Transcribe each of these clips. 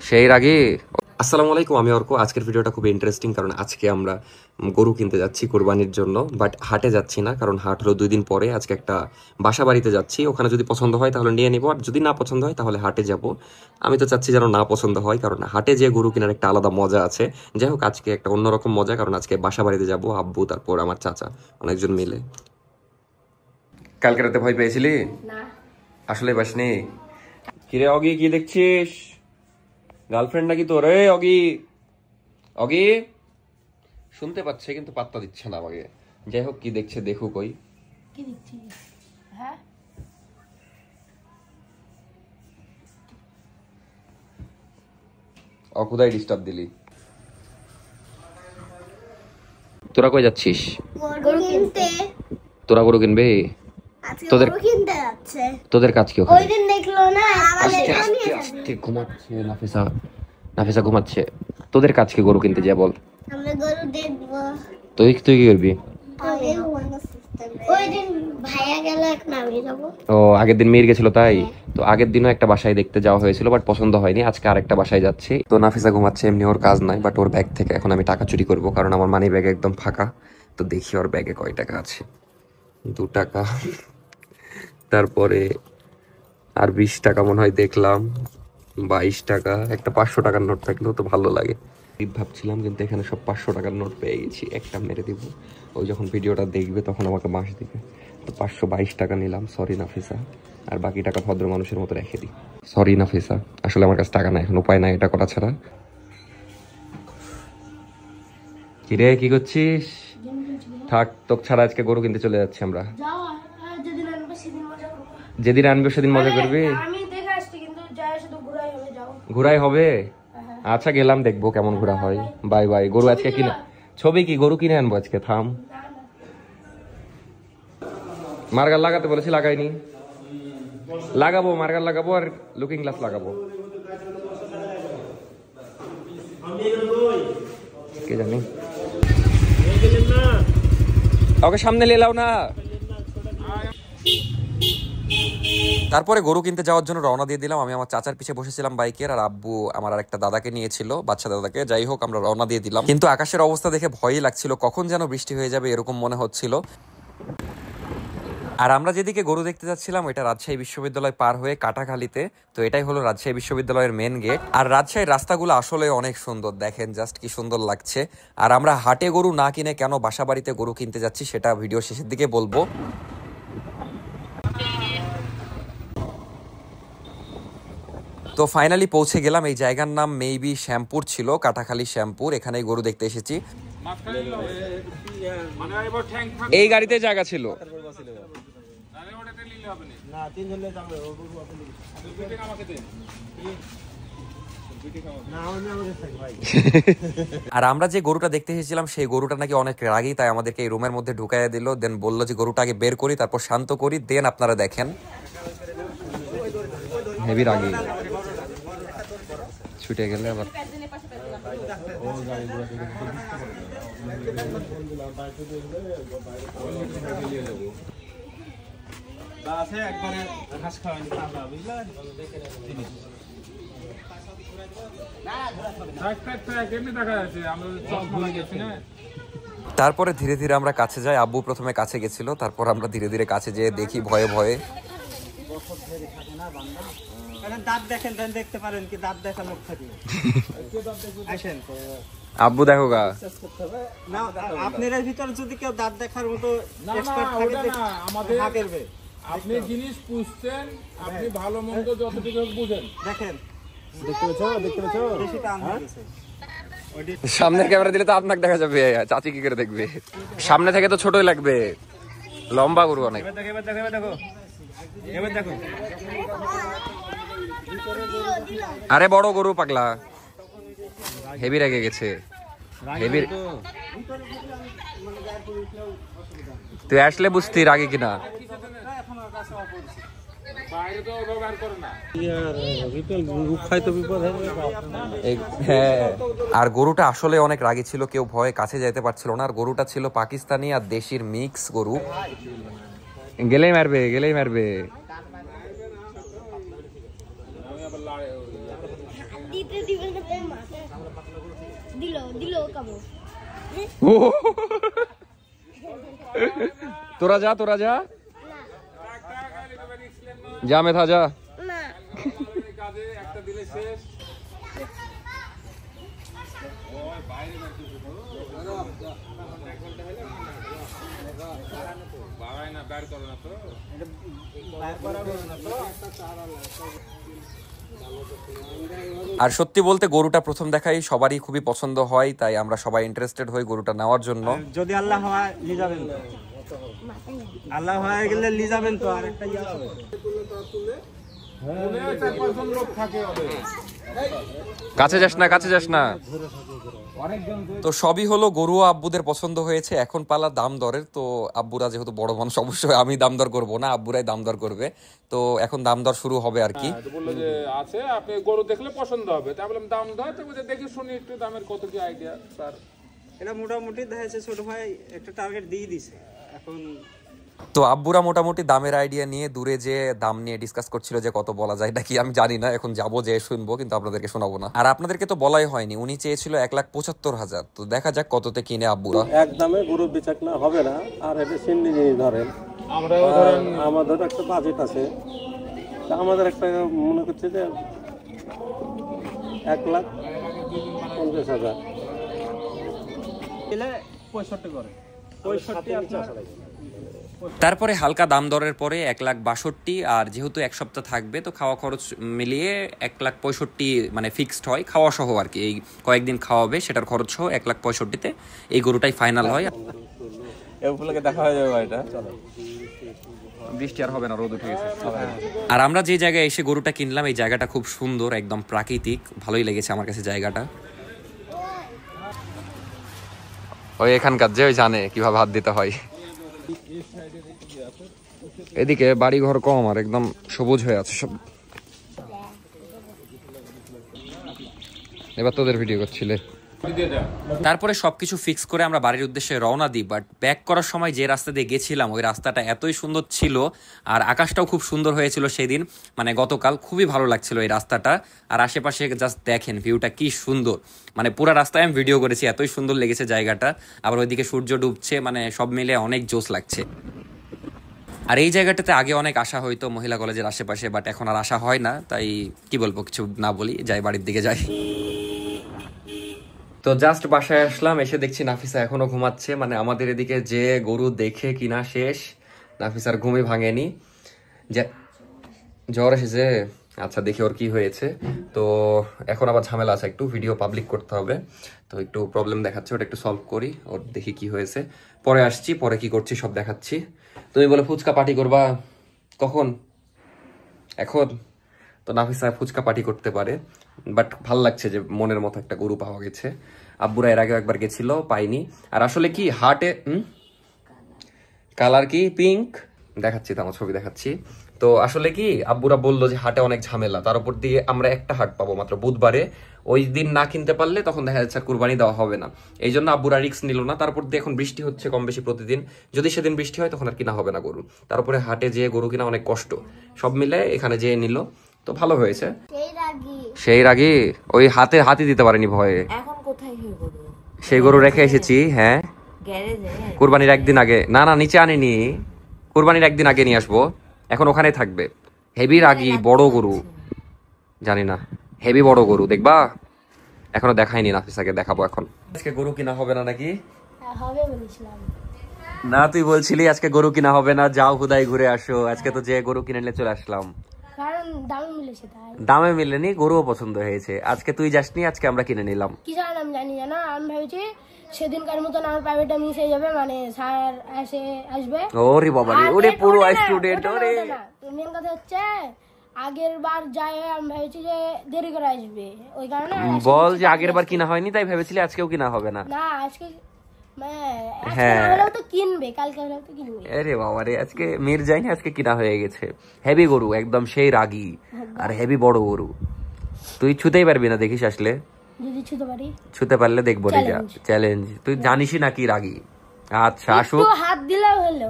সেই রাগী। আসসালামু আলাইকুম, আমি অর্ক। আজকের ভিডিওটা খুব ইন্টারেস্টিং, কারণ আজকে আমরা গরু কিনতে যাচ্ছি কোরবানির জন্য। বাট হাটে যাচ্ছি না, কারণ হাট হলো 2 দিন পরে। আজকে একটা বাসা বাড়িতে যাচ্ছি, ওখানে যদি পছন্দ হয় তাহলে নিয়ে নিবো, আর যদি না পছন্দ হয় তাহলে হাটে যাব। আমি তো চাচ্ছি যেন না পছন্দ হয়, কারণ হাটে যে গরু কেনার একটা আলাদা মজা আছে। যাই হোক, আজকে একটা অন্যরকম মজা, কারণ আজকে বাসা বাড়িতে যাবো, আব্বু, তারপর আমার চাচা, অনেকজন মিলে। কালকে রাতে ভয় পেয়েছিলি? না, আসলে বাসনি। কিরে অগি, কি দেখছিস? গার্লফ্রেন্ড নাকি তোর? অগি, অগি শুনতে পাচ্ছে কিন্তু পাত্তা দিচ্ছে না আমাকে। যাই হোক, কি দেখছে দেখুক। ওই কি দেখছিস? হ্যাঁ, অকুদায় ডিস্টার্ব দিলি। তোরা কই যাচ্ছিস? গরু কিনতে। তোরা গরু কিনবে? তোদের কিনতে যাচ্ছে। তোদের কাজ কি? ওই দিন দেখলো না, আস্তে আস্তে আস্তে ঘুমাচ্ছে নাফিসা। নাফিসা ঘুমাচ্ছে। তোদের কাজ কি গরু কিনতে যা? বল। আমরা গরু দেখবো। তুই তুই কি করবি? ওই দিন ভাইয়া গেল, এখন আমি যাবো। ও, আগের দিন মেয়ের গেছিল তাই তো। আগের দিনও একটা বাসায় দেখতে যাওয়া হয়েছিল, বাট পছন্দ হয়নি। আজকে আরেকটা বাসায় যাচ্ছি। তো নাফিসা ঘুমাচ্ছে, এমনি ওর কাজ নাই, বাট ওর ব্যাগ থেকে এখন আমি টাকা চুরি করব, কারণ আমার মানি ব্যাগ একদম ফাঁকা। তো দেখি ওর ব্যাগে কয় টাকা আছে। 2 টাকা, তারপরে আর 20 টাকা মনে হয় দেখলাম, 22 টাকা, একটা 500 টাকার নোট থাকলেও তো ভালো লাগে। ভাবছিলাম, কিন্তু এখানে সব 500 টাকার নোট পেয়ে গেছি। একটা মেরে দিব, ওই যখন ভিডিওটা দেখবে তখন আমাকে বাঁশ দিবে। তো 522 টাকা নিলাম। সরি নাফিসা। আর বাকি টাকা ভদ্র মানুষের মতো রেখে দিই। সরি নাফিসা, আসলে আমার কাছে টাকা নাই, এখন উপায় নাই এটা করা ছাড়া। কিরে, কি করছিস? থাক, তোকে ছাড়া আজকে গরু কিনতে চলে যাচ্ছি আমরা। যেদিন আনবে সেদিন মজা করবো। যেদিন আনবে সেদিন মজা করবি? আমি দেখে আসছি, কিন্তু যায় শুধু ঘুরাই হবে। যাও, ঘুরাই হবে? আচ্ছা, গেলাম, দেখবো কেমন ঘোরা হয়। Bye bye. গরু আজকে কিনে, ছবি কি, গরু কিনে আনবো আজকে। থাম, মার্গার লাগাতে বলেছি, লাগাইনি। লাগাবো, মার্গার লাগাবো আর লুকিং গ্লাস লাগাবো। কে জানি, ওকে সামনে লেলাও না। তারপরে গরু কিনতে যাওয়ার জন্য রওনা দিয়ে দিলাম। আমি আমার চাচার পিছে বসেছিলাম বাইকের, আর আব্বু আমার আরেকটা দাদাকে নিয়েছিল, বাচ্চা দাদাকে। যাই হোক, আমরা রওনা দিয়ে দিলাম। কিন্তু আকাশের অবস্থা দেখে ভয়ই লাগছিল, কখন যেন বৃষ্টি হয়ে যাবে এরকম মনে হচ্ছিল। আর আমরা যেদিকে গরু দেখতে যাচ্ছিলাম, এটা রাজশাহী বিশ্ববিদ্যালয় পার হয়ে কাটাখালীতে। তো এটাই হলো রাজশাহী বিশ্ববিদ্যালয়ের মেন গেট। আর রাজশাহীর রাস্তাগুলো আসলে অনেক সুন্দর, দেখেন জাস্ট কি সুন্দর লাগছে। আর আমরা হাটে গরু না কিনে কেন বাসা বাড়িতে গরু কিনতে যাচ্ছি সেটা ভিডিও শেষের দিকে বলবো। তো ফাইনালি পৌঁছে গেলাম। এই জায়গার নাম মেবি শ্যামপুর ছিল, কাটাখালী শ্যামপুর। এখানেই গরু দেখতে এসেছি। এই গাড়িতে জায়গা ছিল। আর আমরা যে গরুটা দেখতে এসেছিলাম সেই গরুটা নাকি অনেক রাগী, তাই আমাদেরকে এই রুমের মধ্যে ঢুকাইয়া দিল। দেন বললো যে গরুটা আগে বের করি, তারপর শান্ত করি, দেন আপনারা দেখেন। হেভি রাগী, ছুটে গেলে আবার। তারপরে ধীরে ধীরে আমরা কাছে যাই। আব্বু প্রথমে কাছে গেছিল, তারপর আমরা ধীরে ধীরে কাছে যেয়ে দেখি ভয়ে ভয়ে। দাঁত দেখেন, দেখতে পারেন কি দাঁত দেখা লোক থাকে। আব্বু দেখো গা, আপনার ভিতরে যদি কেউ দাঁত দেখার মতো এক্সপার্ট থাকে আমাদের, আপনি জিনিস পুষছেন, আপনি ভালো মন্দ যতটুকু বুঝেন। দেখেন, দেখতে পেছো? বেশি টান হয়ে গেছে। সামনের ক্যামেরা দিলে তো আপনাকে দেখা যাবে, চাচি কি করে দেখবে? সামনে থেকে তো ছোটই লাগবে, লম্বা গরু অনেক। এবার দেখো, আরে বড় গরু পাগলা, হেভি রেগে গেছে। হেভি, তুই আসলে বুঝতি রাগে কিনা। আর গরুটা আসলে অনেক রাগী ছিল, কেউ ভয়ে কাছে যাইতে পারছিল না। আর গরুটা ছিল পাকিস্তানি আর দেশির মিক্স গরু। গেলেই মারবে, গেলেই মারবে। আবার লাড়ে দিতে দিবে না তাই মাথা দিল কাবো তোরা যা যা মেথা যা। না কাজে একটা দিলে শেষ। বাড়ায় না, বের করো না তো। আর সত্যি বলতে গরুটা প্রথম দেখাই সবারই খুবই পছন্দ হয়, তাই আমরা সবাই ইন্টারেস্টেড হই গরুটা নেওয়ার জন্য। যদি আল্লাহ হয় নিয়ে যাবেন তো, আল্লাহ হয়ে গেলে নিয়ে যাবেন তো। আর একটা ইয়ে আছে, মনে হয় 4-5 জন লোক থাকে হবে। কাছে যাস না। তো সবই হলো গরু আব্বুদের পছন্দ হয়েছে, এখন পালা দাম দরের। তো আব্বুরা যেহেতু বড় মানুষ, অবশ্যই আমি দাম দর করবো না, আব্বুরাই দাম দর করবে। তো এখন দাম দর শুরু হবে আর কি। তো বললো যে আছে, আপনি গরু দেখলে পছন্দ হবে। তাই বললাম দাম দর, তো বলছে দেখি শুনি একটু দামের কত কি আইডিয়া স্যার। এটা মোটামুটি দেখা যাচ্ছে ছোট ভাই একটা টার্গেট দিয়ে দিছে এখন। তো আব্বুরা মোটামুটি দামের আইডিয়া নিয়ে দূরে যে দাম নিয়ে ডিসকাস করছিল যে কত বলা যায় নাকি আমি জানি না, এখন যাবো যে শুনবো, কিন্তু আপনাদেরকে শোনাবো না। আর আপনাদেরকে তো বলাই হয়নি, উনি চেয়েছিল 1,75,000। তো দেখা যাক কততে কিনে আব্বুরা। একদমে গরু বেচাক না হবে না। আর এটা সিন্ডি জিনিস ধরেন, আমাদের একটা বাজেট আছে, তা আমাদের একটা মনে করছে যে 1,50,000 এলে 65 করে 65 তারপরে হালকা দাম দরের পরে 1,62,000। আর যেহেতু এক সপ্তাহ থাকবে, তো খাওয়া খরচ মিলিয়ে 1,65,000 মানে ফিক্সড হয়, খাওয়া সহ আর কি। এই কয়েকদিন খাওয়াবে সেটার খরচ সহ 1,65,000-তে এই গরুটাই ফাইনাল হয়। এগুলোকে দেখা হয়ে যাবে এটা। বৃষ্টি আর হবে না, রোদ উঠে গেছে। আর আমরা যে জায়গায় এসে গরুটা কিনলাম, এই জায়গাটা খুব সুন্দর, একদম প্রাকৃতিক, ভালোই লেগেছে আমার কাছে জায়গাটা। ওই এখানকার যে ওই জানে কিভাবে হাত দিতে হয়। এদিকে বাড়ি ঘর কম, আর একদম সবুজ হয়ে আছে সব। এবার তোদের ভিডিও করছিলে। তারপরে সবকিছু ফিক্স করে আমরা বাড়ির উদ্দেশ্যে রওনা দিই। বাট ব্যাক করার সময় যে রাস্তা দিয়ে গেছিলাম, ওই রাস্তাটা এতই সুন্দর ছিল, আর আকাশটাও খুব সুন্দর হয়েছিল সেদিন, মানে গতকাল। খুবই ভালো লাগছিল এই রাস্তাটা। আর আশেপাশে জাস্ট দেখেন ভিউটা কি সুন্দর, মানে পুরো রাস্তায় আমি ভিডিও করেছি, এতই সুন্দর লেগেছে জায়গাটা। আবার ওইদিকে সূর্য ডুবছে, মানে সব মিলে অনেক জোশ লাগছে। আর এই জায়গাটাতে আগে অনেক আসা হইতো মহিলা কলেজের আশেপাশে, বাট এখন আর আসা হয় না। তাই কি বলবো, কিছু না বলি, যাই বাড়ির দিকে যাই। তো জাস্ট বাসায় আসলাম, এসে দেখছি নাফিসা এখনো ঘুমাচ্ছে। মানে আমাদের এদিকে যে গরু দেখে কিনা শেষ, নাফিসার ঘুমই ভাঙেনি। জ্বর এসেছে, আচ্ছা দেখি ওর কি হয়েছে। তো এখন আবার ঝামেলা আছে, একটু ভিডিও পাবলিক করতে হবে, তো একটু প্রবলেম দেখাচ্ছে, ওটা একটু সলভ করি, ওর দেখি কি হয়েছে। পরে আসছি, পরে কি করছি সব দেখাচ্ছি। তুমি বলে ফুচকা পার্টি করবা, কখন? এখন? তো নাফিসা ফুচকা পার্টি করতে পারে, বাট ভাল লাগছে যে মনের মতো একটা গরু পাওয়া গেছে। আব্বুরা এর আগে একবার গেছিল, পাইনি। আর আসলে কি হাটে কালার কি পিঙ্ক দেখাচ্ছি, তো আমার ছবি দেখাচ্ছি। তো আসলে কি আব্বুরা বললো যে হাটে অনেক ঝামেলা, তার উপর দিয়ে আমরা একটা হাট পাবো মাত্র বুধবারে। ওই দিন না কিনতে পারলে তখন দেখা যাচ্ছে কুরবানি দেওয়া হবে না। এই জন্য আব্বুরা রিস্ক নিল না। তারপর দিয়ে এখন বৃষ্টি হচ্ছে কম বেশি প্রতিদিন, যদি সেদিন বৃষ্টি হয় তখন আর কিনা হবে না গরু। তারপরে হাটে যেয়ে গরু কিনা অনেক কষ্ট, সব মিলে এখানে যেয়ে নিল, তো ভালো হয়েছে। সেই রাগি ওই হাতি দিতে পারেনি ভয়ে। এখন কোথায় গরু? সেই গরু রেখে এসেছি, হ্যাঁ গ্যারেজে। কুরবানির একদিন আগে, না নিচে আনিনি, কুরবানির একদিন আগে নিয়ে আসবো, এখন ওখানেই থাকবে। হেভি রাগি বড় গরু, জানি না, হেভি বড় গরু দেখবা, এখনো দেখাইনি, নাফিসাকে দেখাবো এখন। আজকে গরু কিনা হবে না নাকি? হবে বলেছিলাম না তুই বলছিলি আজকে গরু কিনা হবে না, যাও হুদাই ঘুরে আসো। আজকে তো যে গরু কিনে নিয়ে চলে আসলাম, কারণ দামে মিলেছে তাই। দামে মিলেনি, গরুও পছন্দ হয়েছে। আজকে তুই যাসনি, আজকে আমরা কিনে নিলাম। কি জানেন আমি জানি না, আমি ভেবেছি সেদিনকার মতন আমার প্রাইভেটটা মিস হয়ে যাবে, মানে স্যার আসবে। ওরে বাবা রে, ওরে পুরো স্টুডেন্ট। ওরে মেন কথা হচ্ছে আগের বার যাই আমি ভেবেছি যে দেরি করে আসবে, ওই কারণে বল যে আগের বার কিনা হয়নি তাই ভেবেছিলি আজকেও কিনা হবে না। না আজকে হ্যাঁ তো কিনবে, কালকে হলেও তো কিনবে। আরে বাবা রে, আজকে মির যায়নি, আজকে কিনা হয়ে গেছে। হেভি গরু, একদম সেই রাগি, আর হেভি বড় গরু। তুই ছুতেই পারবি না, দেখিস আসলে। যদি ছুতে পারি, ছুতে পারলে দেখবো। চ্যালেঞ্জ, তুই জানিসই না কি রাগি। আচ্ছা আসুক, হাত দিলে হলো।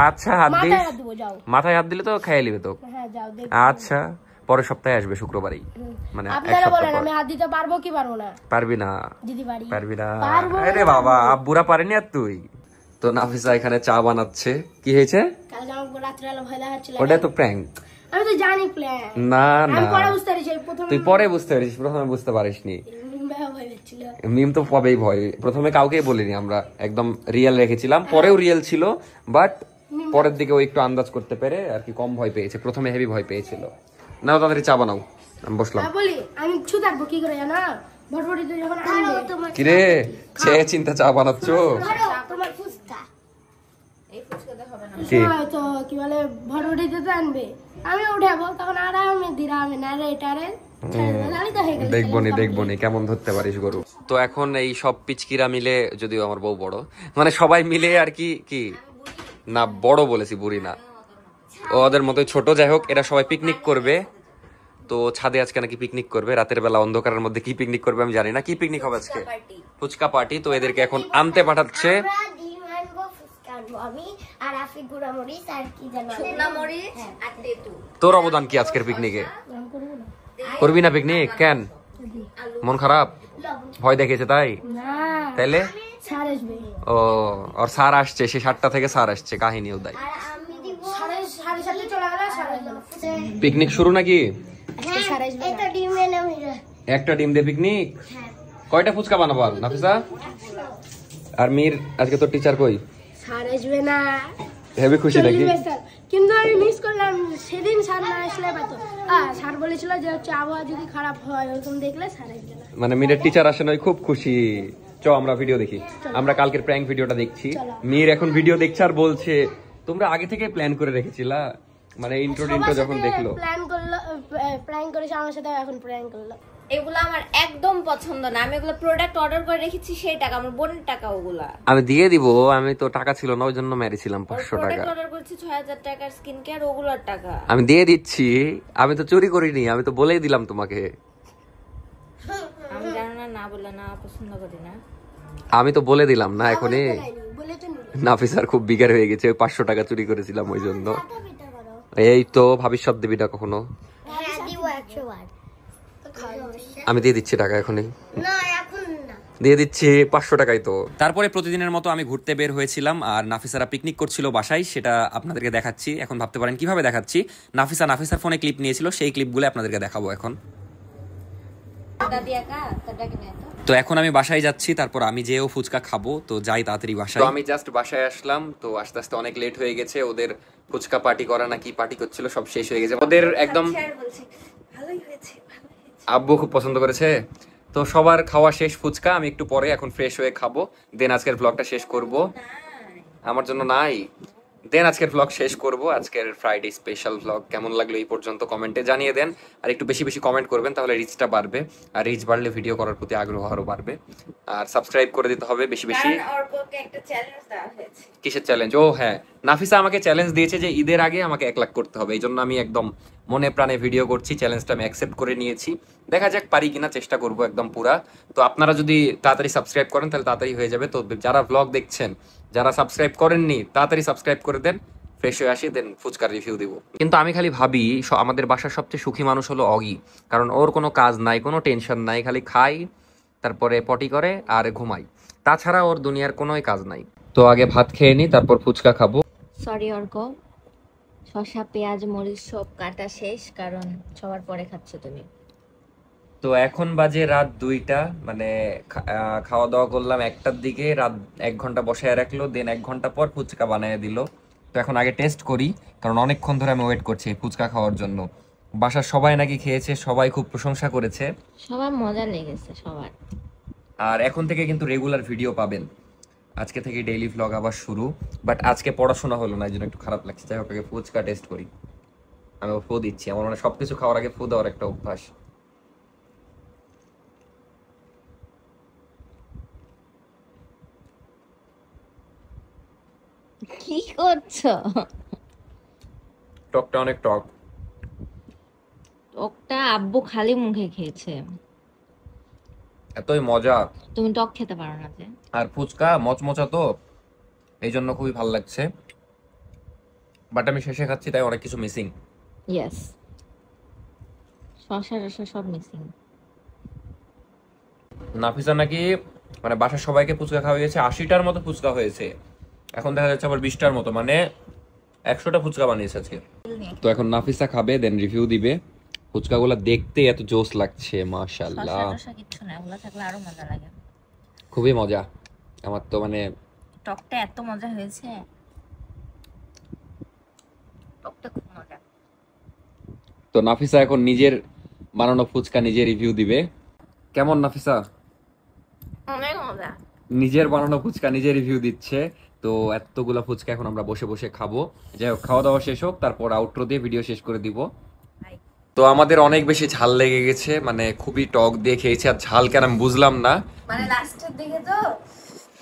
আচ্ছা হাত দিস, যাও মাথায় হাত দিলে তো খাইয়ে নিবে তো। হ্যাঁ যাও, আচ্ছা পরের সপ্তাহে আসবে শুক্রবারই, মানে এক আপনারা সপ্তাহ বলেন পর। আমি হাত দিতে পারবো কি পারবো না? পারবি না, দিদি পারি। পারবি না। পারবো। আরে বাবা, আব্বুরা পারেনি আর তুই। তো নাফিসা এখানে চা বানাচ্ছে। কি হয়েছে? কালকে আমাকে রাত্রেবেলা ভয় দেখাচ্ছিল। ওটা তো প্র্যাঙ্ক। আমি তো জানি প্ল্যান। না আমি না, পরে বুঝতে পারছি, প্রথমে তুই পরে বুঝতে পারিস, প্রথমে বুঝতে পারিসনি। ভয় পেয়েছিল। মিম তো পাবেই ভয়, প্রথমে কাউকেই বলিনি আমরা, একদম রিয়েল রেখেছিলাম, পরেও রিয়েল ছিল, বাট পরের দিকে ও একটু আন্দাজ করতে পেরে আর কি কম ভয় পেয়েছে, প্রথমে হেভি ভয় পেয়েছিল। নাও তাড়াতাড়ি চা বানাও, আমি বসলাম। বলি আমি ছু থাকবো কি করে জানো, ভটভটিতে যখন আনবে কিরে চেয়ে চিন্তা চা বানাচ্ছ? তোমার ফুচকা এই ফুচকাতে হবে না। কি? তো কি বলে ভটভটিতে তো আনবে, আমি উঠাবো তখন আরামে দিরামে না রে এটারে দেখবো নি কেমন ধরতে পারিস গরু। তো এখন এই সব পিচকিরা মিলে, যদিও আমার বউ বড়, মানে সবাই মিলে আর কি কি না বড় বলেছি, বুড়ি না, ওদের মতোই ছোট, যাই হোক, এরা সবাই পিকনিক করবে। তো ছাদে আজকে নাকি পিকনিক করবে, রাতের বেলা অন্ধকারের মধ্যে কি পিকনিক করবে আমি জানি না। কি পিকনিক হবে আজকে? ফুচকা পার্টি। তো এদেরকে এখন আনতে পাঠাচ্ছে। আমি আর আফি গুড়ামরিচ আর কি জানো শুকনা মরিচ আর তেঁতুল। তোর অবদান কি আজকের পিকনিকে? করবি না পিকনিক? কেন, মন খারাপ, ভয় দেখেছে তাই? না তাইলে স্যার আসবে, ও আর স্যার আসছে, সে 7টা থেকে স্যার আসছে, কাহিনী উদয়। আর আমি দিব সাড়ে সাতটা চলে গেলে স্যার আসবে। পিকনিক শুরু নাকি? স্যার আসবে এটা ডিম এনে মিরা একটা ডিম দিয়ে পিকনিক? কয়টা ফুচকা বানাবো নাফিসা? আর মির আজকে তোর টিচার কই? স্যার আসবে না, হেবি খুশি নাকি? কিন্তু আমি মিস করলাম সেদিন স্যার না আসলে পাতো। স্যার বলেছিল যে হচ্ছে আবহাওয়া যদি খারাপ হয় ওরকম দেখলে স্যার আসবে না। মানে মিরের টিচার আসে নয়, খুব খুশি। চ আমরা ভিডিও দেখি, আমরা কালকের প্র্যাঙ্ক ভিডিওটা দেখছি। মির এখন ভিডিও দেখছে আর বলছে তোমরা আগে থেকে প্ল্যান করে রেখেছিলা, মানে ইন্ট্রো যখন দেখলো। প্ল্যান করেছে আমার সাথে, এখন প্ল্যান করলো। এগুলো আমার একদম পছন্দ না। আমি এগুলো প্রোডাক্ট অর্ডার করে রেখেছি, সেই টাকা আমার বোনের টাকা ওগুলা। আমি দিয়ে দিব, আমি তো টাকা ছিল না ওই জন্য মেরেছিলাম 500 টাকা। প্রোডাক্ট অর্ডার করেছি 6000 টাকার স্কিন কেয়ার, ওগুলোর টাকা আমি দিয়ে দিচ্ছি, আমি তো চুরি করিনি, আমি তো বলেই দিলাম তোমাকে। আমি জানো না, না বলে না পছন্দ করি না। আমি তো বলে দিলাম না এখনই। বলে তো নাফিসার খুব বিগার হয়ে গেছে, 500 টাকা চুরি করেছিলাম ওই জন্য। এই তো ভবিষ্যৎ দিবি না কখনো। হ্যাঁ দিব 100 বার আমি দিয়ে দিচ্ছি টাকা এখনই, না এখন না দিয়ে দিচ্ছি 500 টাকাই তো। তারপরে প্রতিদিনের মতো আমি ঘুরতে বের হয়েছিলাম, আর নাফিসারা পিকনিক করছিল বাসায়, সেটা আপনাদেরকে দেখাচ্ছি। এখন ভাবতে পারেন কিভাবে দেখাচ্ছি। নাফিসার ফোনে ক্লিপ নিয়েছিল, সেই ক্লিপগুলো আপনাদেরকে দেখাবো এখন। দাদি একা তাটা কিনে তো। তো এখন আমি বাসায় যাচ্ছি, তারপর আমি যেও ফুচকা খাবো, তো যাই তাড়াতাড়ি বাসায়। তো আমি জাস্ট বাসায় আসলাম, তো আস্তে আস্তে অনেক লেট হয়ে গেছে। ওদের ফুচকা পার্টি করা না কি পার্টি করছিল সব শেষ হয়ে গেছে। ওদের একদম ভালোই হয়েছে। আব্বু খুব পছন্দ করেছে। তো সবার খাওয়া শেষ ফুচকা, আমি একটু পরে এখন ফ্রেশ হয়ে খাবো, দেন আজকের ব্লগটা শেষ করব। আমার জন্য নাই, দেন আজকের ব্লগ শেষ করব। আজকের ফ্রাইডে স্পেশাল ব্লগ কেমন লাগলো এই পর্যন্ত কমেন্টে জানিয়ে দেন, আর একটু বেশি বেশি কমেন্ট করবেন, তাহলে রিচটা বাড়বে, আর রিচ বাড়লে ভিডিও করার প্রতি আগ্রহ আরো বাড়বে। আর সাবস্ক্রাইব করে দিতে হবে বেশি বেশি। কারণ অর্ককে একটা চ্যালেঞ্জ দেওয়া হয়েছে। কিসের চ্যালেঞ্জ? ও হ্যাঁ, নাফিসা আমাকে চ্যালেঞ্জ দিয়েছে যে ঈদের আগে আমাকে 1 লাখ করতে হবে, এই জন্য আমি একদম মনে প্রাণে ভিডিও করছি। চ্যালেঞ্জটা আমি অ্যাকসেপ্ট করে নিয়েছি, দেখা যাক পারি কিনা, চেষ্টা করব একদম পুরা। তো আপনারা যদি তাড়াতাড়ি সাবস্ক্রাইব করেন তাহলে তাড়াতাড়ি হয়ে যাবে। তো যারা ব্লগ দেখছেন, যারা সাবস্ক্রাইব করেননি, তাড়াতাড়ি সাবস্ক্রাইব করে দেন, ফ্রেশ হয়ে আসি, দেন ফুচকার রিভিউ দিব। কিন্তু আমি খালি ভাবি আমাদের বাসার সবচেয়ে সুখী মানুষ হলো অগি, কারণ ওর কোনো কাজ নাই, কোনো টেনশন নাই, খালি খাই, তারপরে পটি করে আর ঘুমাই, তাছাড়া ওর দুনিয়ার কোনোই কাজ নাই। তো আগে ভাত খেয়ে নি, তারপর ফুচকা খাবো। সরি অর্ক, শসা পেঁয়াজ মরিচ সব কাটা শেষ, কারণ সবার পরে খাচ্ছ তুমি। তো এখন বাজে রাত 2টা, মানে খাওয়া দাওয়া করলাম 1টার দিকে, রাত 1 ঘন্টা বসায় রাখলো, দেন 1 ঘন্টা পর ফুচকা বানিয়ে দিল। তো এখন আগে টেস্ট করি, কারণ অনেকক্ষণ ধরে আমি ওয়েট করছি ফুচকা খাওয়ার জন্য। বাসার সবাই নাকি খেয়েছে, সবাই খুব প্রশংসা করেছে, সবার মজা লেগেছে সবার। আর এখন থেকে কিন্তু রেগুলার ভিডিও পাবেন, আজকে থেকে ডেইলি ভ্লগ আবার শুরু। বাট আজকে পড়াশোনা হলো না, এই জন্য একটু খারাপ লাগছে। যাই হোক, আগে ফুচকা টেস্ট করি। আমি ফু দিচ্ছি, আমার মানে সবকিছু খাওয়ার আগে ফু দেওয়ার একটা অভ্যাস। কি করছো? টকটা অনেক টক। টকটা আব্বু খালি মুখে খেয়েছে, এতই মজা। তুমি টক খেতে পারো না যে। আর ফুচকা মচমচা তো, এই জন্য খুবই ভালো লাগছে। বাট আমি শেষে খাচ্ছি, তাই অনেক কিছু মিসিং। ইয়েস। শসা টসা সব মিসিং। নাফিসা নাকি মানে বাসার সবাইকে ফুচকা খাওয়া হয়েছে, 80টার মতো ফুচকা হয়েছে, এখন দেখা যাচ্ছে আবার 20টার মতো, মানে 100টা ফুচকা বানিয়েছে আজকে। তো এখন নাফিসা খাবে, দেন রিভিউ দিবে। ফুচকাগুলো দেখতে এত জোস লাগছে, মাশাআল্লাহ। শসা টসা কিচ্ছু না, ওগুলো থাকলে আরো মজা লাগে। খুবই মজা, আমার তো মানে টকটা এত মজা হয়েছে, টকটা খুব মজা। তো নাফিসা এখন নিজের বানানো ফুচকা নিজে রিভিউ দিবে। কেমন নাফিসা? অনেক মজা। নিজের বানানো ফুচকা নিজে রিভিউ দিচ্ছে। তো এতগুলা ফুচকা এখন আমরা বসে বসে খাবো। যাই হোক, খাওয়া দাওয়া শেষ হোক, তারপর আউটরো দিয়ে ভিডিও শেষ করে দিব। তো আমাদের অনেক বেশি ঝাল লেগে গেছে, মানে খুবই টক দিয়ে খেয়েছি। আর ঝাল কেন আমি বুঝলাম না, মানে লাস্টের দিকে তো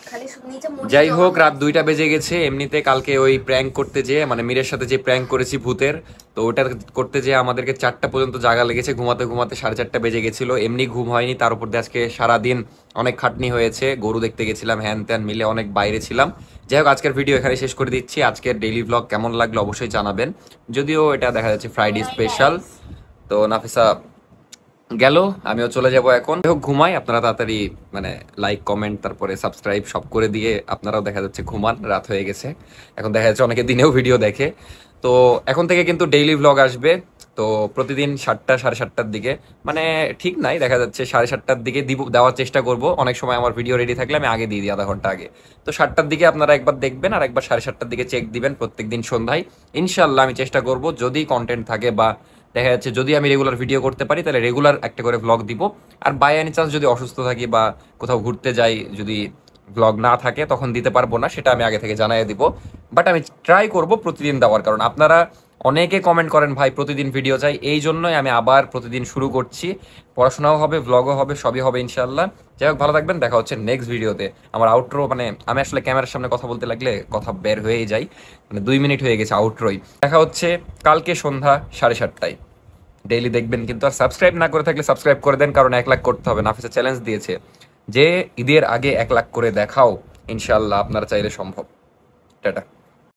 খালি নিচে মরিচ। যাই হোক, রাত 2টা বেজে গেছে। এমনিতে কালকে ওই প্র্যাঙ্ক করতে যেয়ে, মানে মীরের সাথে যে প্র্যাঙ্ক করেছি ভূতের, তো ওটা করতে যেয়ে আমাদেরকে 4টা পর্যন্ত জাগা লেগেছে। ঘুমাতে ঘুমাতে 4:30টা বেজে গেছিল। এমনি ঘুম হয়নি, তার উপর দিয়ে আজকে সারাদিন অনেক খাটনি হয়েছে। গরু দেখতে গেছিলাম, হ্যান ত্যান মিলে অনেক বাইরে ছিলাম। যাই হোক, আজকের ভিডিও এখানে শেষ করে দিচ্ছি। আজকের ডেইলি ব্লগ কেমন লাগলো অবশ্যই জানাবেন। যদিও এটা দেখা যাচ্ছে ফ্রাইডে স্পেশাল। তো নাফিসা গেল, আমিও চলে যাব এখন। হোক ঘুমাই, আপনারা তাড়াতাড়ি মানে লাইক কমেন্ট তারপরে সাবস্ক্রাইব সব করে দিয়ে আপনারাও দেখা যাচ্ছে ঘুমান, রাত হয়ে গেছে। এখন দেখা যাচ্ছে অনেকে দিনেও ভিডিও দেখে। তো এখন থেকে কিন্তু ডেইলি ব্লগ আসবে। তো প্রতিদিন 7টা 7:30টার দিকে, মানে ঠিক নাই, দেখা যাচ্ছে 7:30টার দিকে দেওয়ার চেষ্টা করব। অনেক সময় আমার ভিডিও রেডি থাকলে আমি আগে দিয়ে দিই, আধা ঘন্টা আগে। তো 7টার দিকে আপনারা একবার দেখবেন আর একবার 7:30টার দিকে চেক দিবেন প্রত্যেকদিন সন্ধ্যায়। ইনশাল্লাহ আমি চেষ্টা করব, যদি কন্টেন্ট থাকে বা দেখা যাচ্ছে যদি আমি রেগুলার ভিডিও করতে পারি তাহলে রেগুলার একটা করে ভ্লগ দিব। আর বাই এনি চান্স যদি অসুস্থ থাকি বা কোথাও ঘুরতে যাই, যদি ভ্লগ না থাকে তখন দিতে পারবো না, সেটা আমি আগে থেকে জানাই দিব। বাট আমি ট্রাই করব প্রতিদিন দেওয়ার, কারণ আপনারা অনেকে কমেন্ট করেন ভাই প্রতিদিন ভিডিও চাই। এই জন্যই আমি আবার প্রতিদিন শুরু করছি। পড়াশোনাও হবে, ভ্লগও হবে, সবই হবে ইনশাল্লাহ। যাই হোক, ভালো থাকবেন, দেখা হচ্ছে নেক্সট ভিডিওতে। আমার আউটরো, মানে আমি আসলে ক্যামেরার সামনে কথা বলতে লাগলে কথা বের হয়েই যায়, মানে 2 মিনিট হয়ে গেছে আউটরোই। দেখা হচ্ছে কালকে সন্ধ্যা 7:30টায়। ডেইলি দেখবেন কিন্তু। আর সাবস্ক্রাইব না করে থাকলে সাবস্ক্রাইব করে দেন, কারণ 1 লাখ করতে হবে। নাফিসা চ্যালেঞ্জ দিয়েছে যে ঈদের আগে 1 লাখ করে দেখাও, ইনশাল্লাহ আপনারা চাইলে সম্ভব। টাটা।